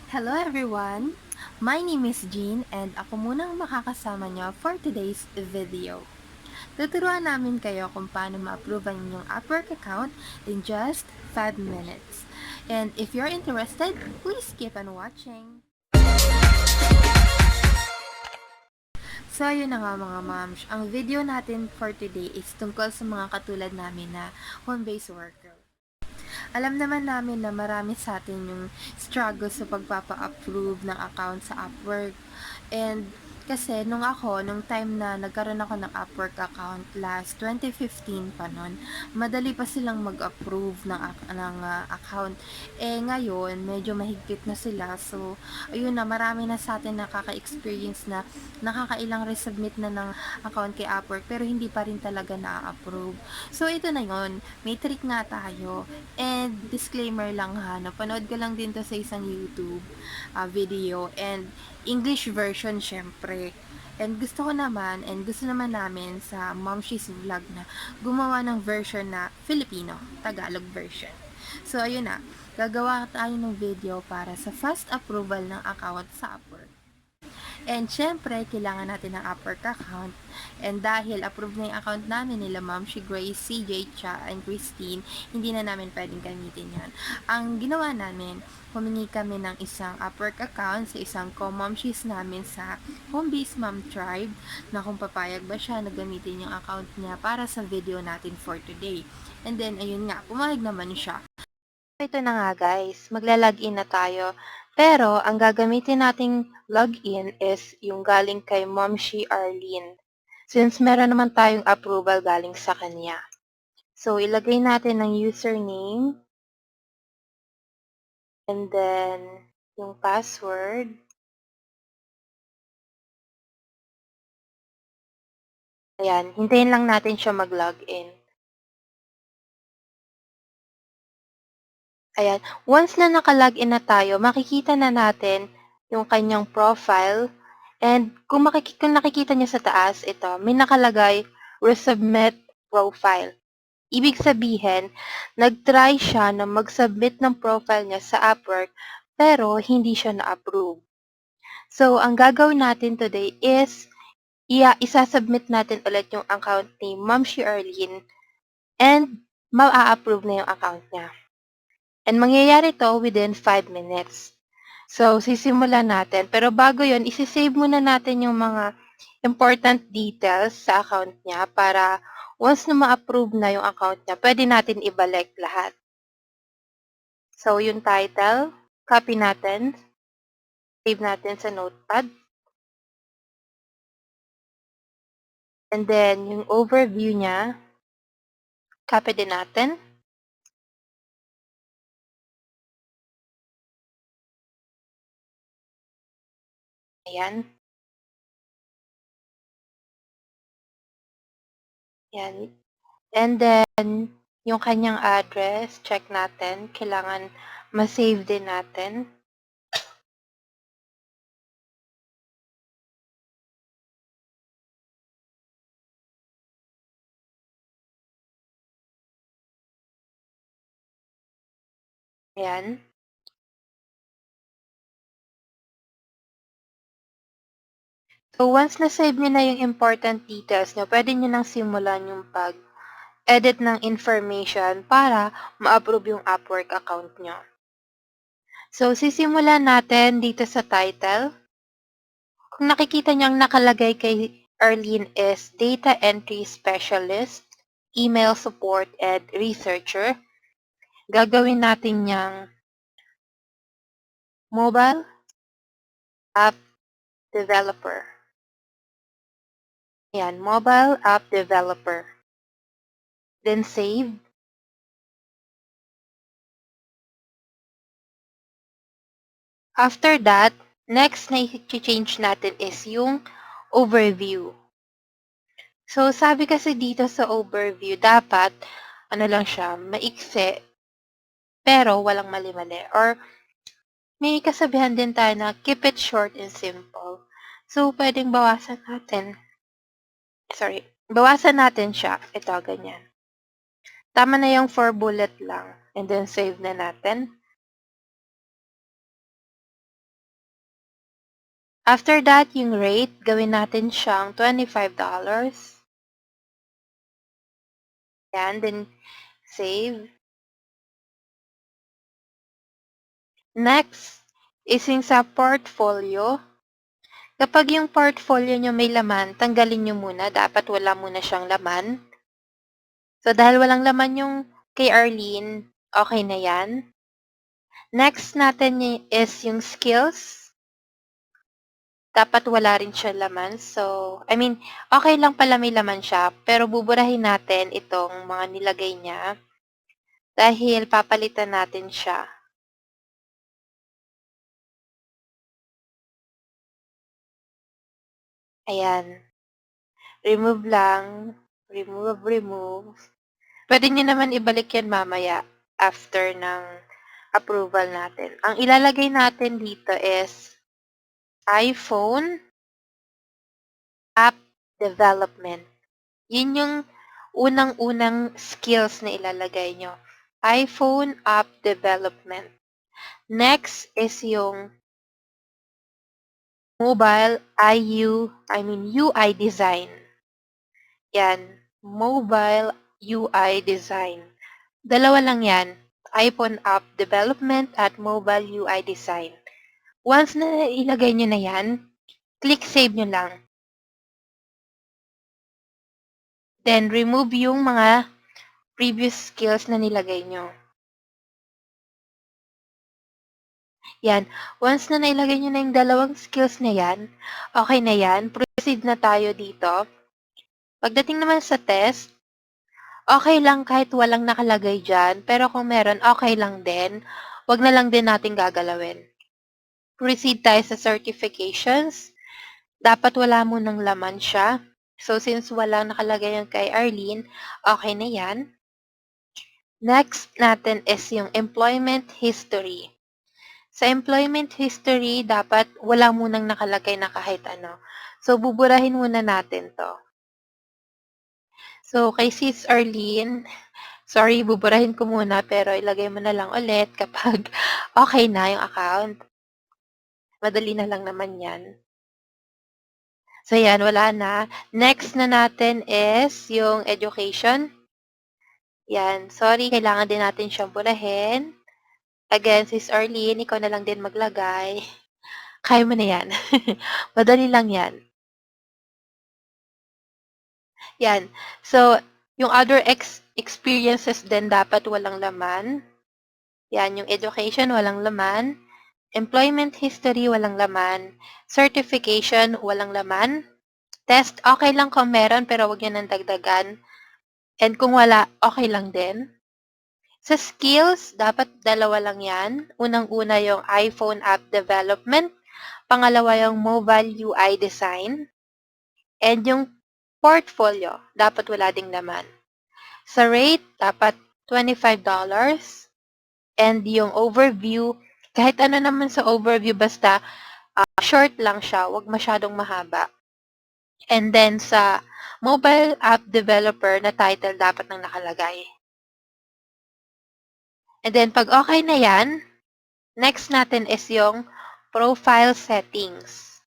Hello everyone! My name is Jean and ako muna ang makakasama niyo for today's video. Tuturuan namin kayo kung paano ma-approve ang inyong Upwork account in just 5 minutes. And if you're interested, please keep on watching. So, yun na nga mga moms. Ang video natin for today is tungkol sa mga katulad namin na home-based worker. Alam naman namin na marami sa atin yung struggle sa pagpapa-approve ng account sa Upwork. And kasi nung time na nagkaroon ako ng Upwork account last 2015 pa nun, madali pa silang mag-approve ng account. Ngayon, medyo mahigpit na sila. So, ayun na, marami na sa atin nakaka-experience na nakakailang resubmit na ng account kay Upwork pero hindi pa rin talaga na-approve. So, ito na yon, may trick nga tayo. And disclaimer lang ha, napanood ko lang din to sa isang YouTube video and English version syempre. And gusto naman namin sa Mom She's Vlog na gumawa ng version na Filipino, Tagalog version. So, ayun na, gagawa tayo ng video para sa fast approval ng account sa Upwork. And syempre, kailangan natin ng Upwork account. And dahil approve na yung account namin nila Ma'am si Grace, CJ, Cha, and Christine, hindi na namin pwedeng gamitin yan. Ang ginawa namin, humingi kami ng isang Upwork account sa isang co-momshies namin sa Home-Based Mom Tribe na kung papayag ba siya na gamitin yung account niya para sa video natin for today. And then, ayun nga, pumayag naman siya. Ito na nga guys, magla-login na tayo. Pero, ang gagamitin nating login is yung galing kay Momshi Arlene. Since meron naman tayong approval galing sa kanya. So, ilagay natin ang username. And then, yung password. Ayan, hintayin lang natin siya mag-login. Ayan, once na naka-login na tayo, makikita na natin yung kanyang profile. And kung nakikita niyo sa taas, ito, may nakalagay, resubmit profile. Ibig sabihin, nag-try siya na mag-submit ng profile niya sa Upwork, pero hindi siya na-approve. So, ang gagawin natin today is, isasubmit natin ulit yung account ni Ma'am Arlene and ma-approve na yung account niya. And mangyayari to within 5 minutes. So, sisimulan natin. Pero bago yon, isi-save muna natin yung mga important details sa account niya para once na ma-approve na yung account niya, pwede natin ibalik lahat. So, yung title, copy natin, save natin sa notepad. And then, yung overview niya, copy din natin. Ayan. Ayan. And then, yung kanyang address, check natin. Kailangan ma-save din natin. Ayan. So, once na-save nyo na yung important details nyo, pwede nyo nang simulan yung pag-edit ng information para ma-approve yung Upwork account nyo. So, sisimulan natin dito sa title. Kung nakikita nyo ang nakalagay kay Arlene is Data Entry Specialist, Email Support, and Researcher, gagawin natin niyang Mobile App Developer. Ayan, Mobile App Developer. Then save. After that, next na i-change natin is yung overview. So, sabi kasi dito sa overview, dapat, ano lang siya, maikse, pero walang mali-mali. Or, may kasabihan din tayo na keep it short and simple. So, pwedeng bawasan natin. Bawasan natin siya. Ito, ganyan. Tama na yung 4 bullet lang. And then, save na natin. After that, yung rate, gawin natin siyang $25. Yan, then save. Next is yung sa portfolio. Kapag yung portfolio nyo may laman, tanggalin nyo muna. Dapat wala muna siyang laman. So, dahil walang laman yung kay Arlene, okay na yan. Next natin is yung skills. Dapat wala rin siya laman. So, okay lang pala may laman siya, pero buburahin natin itong mga nilagay niya dahil papalitan natin siya. Ayan. Remove lang. Remove. Pwede nyo naman ibalik yan mamaya after ng approval natin. Ang ilalagay natin dito is iPhone App Development. Yun yung unang-unang skills na ilalagay nyo. iPhone App Development. Next is yung mobile UI design. Yan. Mobile UI design. Dalawa lang yan. iPhone App Development at Mobile UI Design. Once na ilagay nyo na yan, click Save nyo lang. Then, remove yung mga previous skills na nilagay nyo. Yan. Once na nailagay nyo na yung dalawang skills na yan, okay na yan. Proceed na tayo dito. Pagdating naman sa test, okay lang kahit walang nakalagay dyan. Pero kung meron, okay lang din. Wag na lang din natin gagalawin. Proceed tayo sa certifications. Dapat wala munang laman siya. So, since walang nakalagay yan kay Arlene, okay na yan. Next natin is yung employment history. Sa employment history, dapat wala munang nakalagay na kahit ano. So, buburahin muna natin to. So, kay Sis Arlene, sorry, buburahin ko muna pero ilagay mo na lang ulit kapag okay na yung account. Madali na lang naman yan. So, yan, wala na. Next na natin is yung education. Yan, sorry, kailangan din natin siyang burahin. Again, Sis Arlene, ikaw na lang din maglagay. Kaya mo na yan. Madali lang yan. Yan. So, yung other experiences din dapat walang laman. Yan, yung education, walang laman. Employment history, walang laman. Certification, walang laman. Test, okay lang kung meron, pero wag nyo nang dagdagan. And kung wala, okay lang din. Sa skills, dapat dalawa lang yan. Unang-una yung iPhone app development. Pangalawa yung mobile UI design. And yung portfolio, dapat wala ding laman. Sa rate, dapat $25. And yung overview, kahit ano naman sa overview, basta short lang siya, wag masyadong mahaba. And then sa mobile app developer na title, dapat nang nakalagay. And then pag okay na yan, next natin is yung profile settings.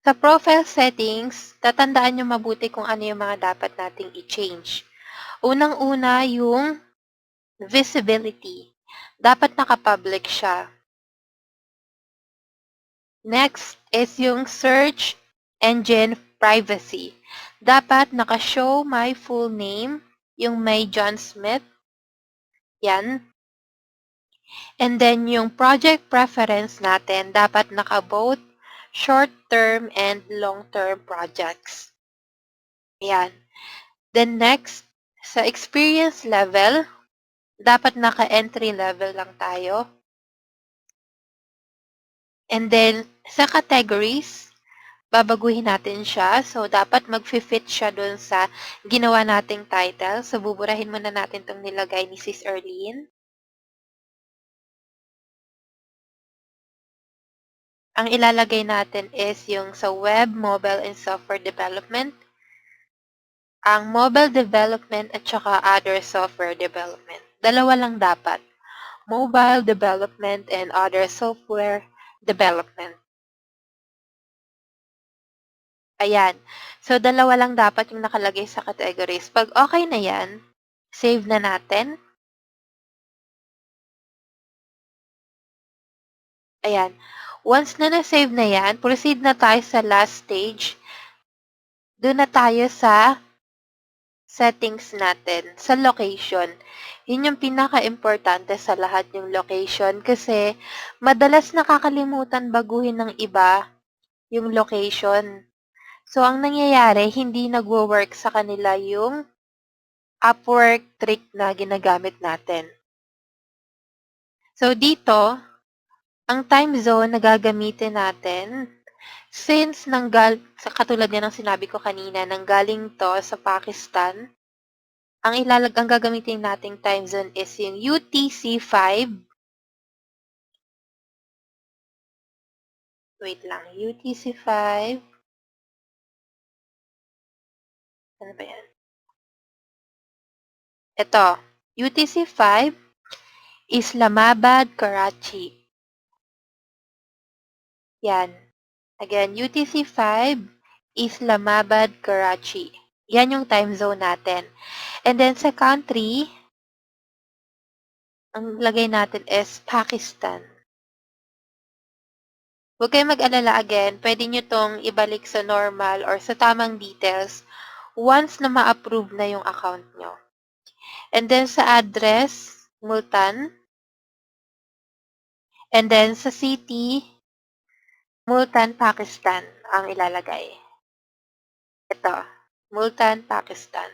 Sa profile settings, tatandaan nyo mabuti kung ano yung mga dapat nating i-change. Unang-una yung visibility. Dapat naka-public siya. Next is yung search engine privacy. Dapat naka-show my full name, yung may John Smith. Yan. And then yung project preference natin, dapat naka-both short-term and long-term projects. Yan. Then next, sa experience level, dapat naka-entry level lang tayo. And then, sa categories, babaguhin natin siya. So, dapat mag-fit siya dun sa ginawa nating title. So, buburahin muna natin itong nilagay ni Sis Arlene. Ang ilalagay natin is yung sa web, mobile, and software development. Ang mobile development at saka other software development. Dalawa lang dapat. Mobile development and other software development. Ayan. So, dalawa lang dapat yung nakalagay sa categories. Pag okay na yan, save na natin. Ayan. Once na na-save na yan, proceed na tayo sa last stage. Doon na tayo sa settings natin, sa location. Yun yung pinaka-importante sa lahat yung location kasi madalas nakakalimutan baguhin ng iba yung location. So, ang nangyayari, hindi nagwo-work sa kanila yung Upwork trick na ginagamit natin. So, dito, ang time zone na gagamitin natin, since katulad yan ng sinabi ko kanina, nanggaling to sa Pakistan, ang gagamitin nating time zone is yung UTC 5. Wait lang, UTC 5. Ano ba yan? Ito, UTC 5, Islamabad, Karachi. Yan. Again, UTC 5, Islamabad, Karachi. Yan yung time zone natin. And then sa country, ang lagay natin is Pakistan. Huwag kayong mag-alala again. Pwede nyo tong ibalik sa normal or sa tamang details once na ma-approve na yung account nyo. And then sa address, Multan. And then sa city, Multan, Pakistan ang ilalagay. Ito, Multan, Pakistan.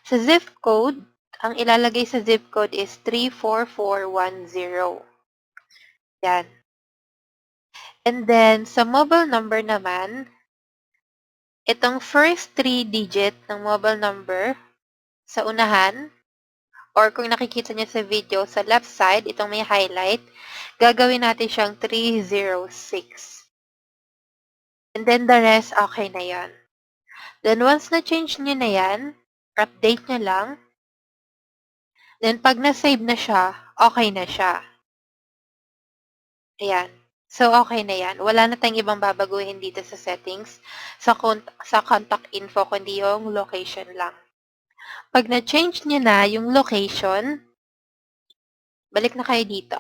Sa zip code, ang ilalagay sa zip code is 34410. Yan. And then, sa mobile number naman, itong first 3 digit ng mobile number sa unahan, or kung nakikita niyo sa video, sa left side, itong may highlight, gagawin natin siyang 306. And then the rest, okay na yan. Then once na-change niyo na yan, update niyo lang. Then pag na-save na siya, okay na siya. Ayan. So, okay na yan. Wala na tayong ibang babaguhin dito sa settings, sa contact info, kundi yung location lang. Pag na-change niyo na yung location, balik na kayo dito.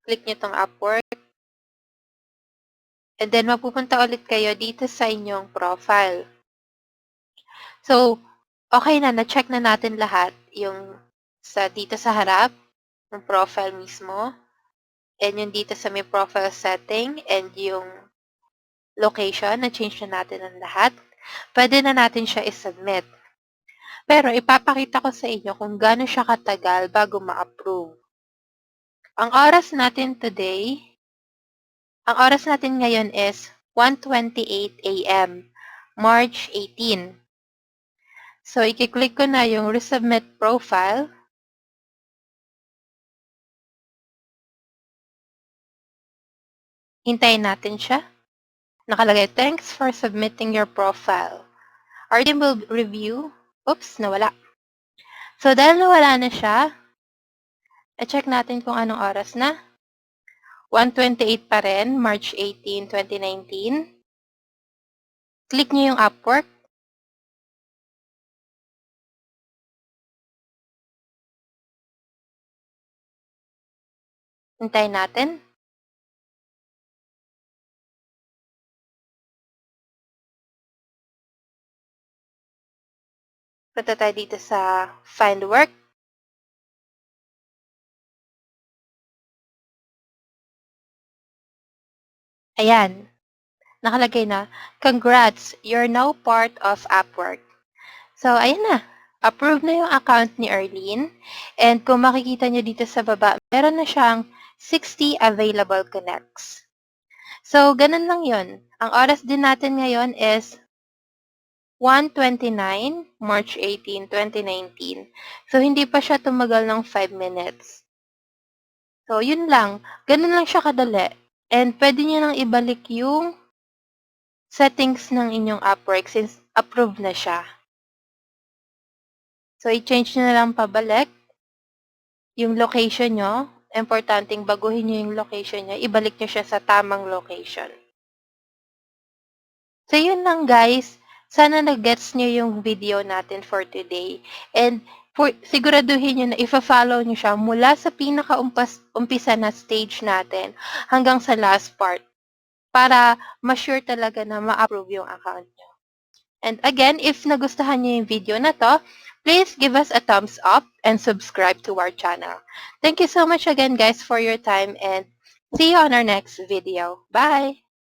Click niyo tong Upwork. And then, mapupunta ulit kayo dito sa inyong profile. So, okay na. Na-check na natin lahat. Yung dito sa harap, yung profile mismo. And yung dito sa may profile setting. And yung location. Na-change na natin ang lahat. Pwede na natin siya i-submit. Pero, ipapakita ko sa inyo kung gaano siya katagal bago ma-approve. Ang oras natin ngayon is 1:28 a.m. March 18. So, i-click ko na yung resubmit profile. Hintayin natin siya. Nakalagay, thanks for submitting your profile. Our team will review. Oops, nawala. So, dahil nawala na siya, i-check natin kung anong oras na. 1:28 pa rin, March 18, 2019. Click niyo yung Upwork. Hintayin natin. Punta tayo dito sa Find Work. Ayan. Nakalagay na, congrats, you're now part of Upwork. So, ayan na. Approved na yung account ni Arlene. And kung makikita nyo dito sa baba, meron na siyang 60 available connects. So, ganun lang yun. Ang oras din natin ngayon is 1:29, March 18, 2019. So, hindi pa siya tumagal ng 5 minutes. So, yun lang. Ganun lang siya kadali. And pwede nyo nang ibalik yung settings ng inyong Upwork since approved na siya. So, i-change nyo na lang pabalik yung location nyo. importanteng baguhin niyo yung location niya, ibalik niyo siya sa tamang location. So, yun lang guys. Sana nag-gets niyo yung video natin for today. And siguraduhin niyo na ifa-follow niyo siya mula sa pinaka-umpisa na stage natin hanggang sa last part para ma-sure talaga na ma-approve yung account niyo. And again, if nagustuhan niyo yung video na to, please give us a thumbs up and subscribe to our channel. Thank you so much again guys for your time and see you on our next video. Bye!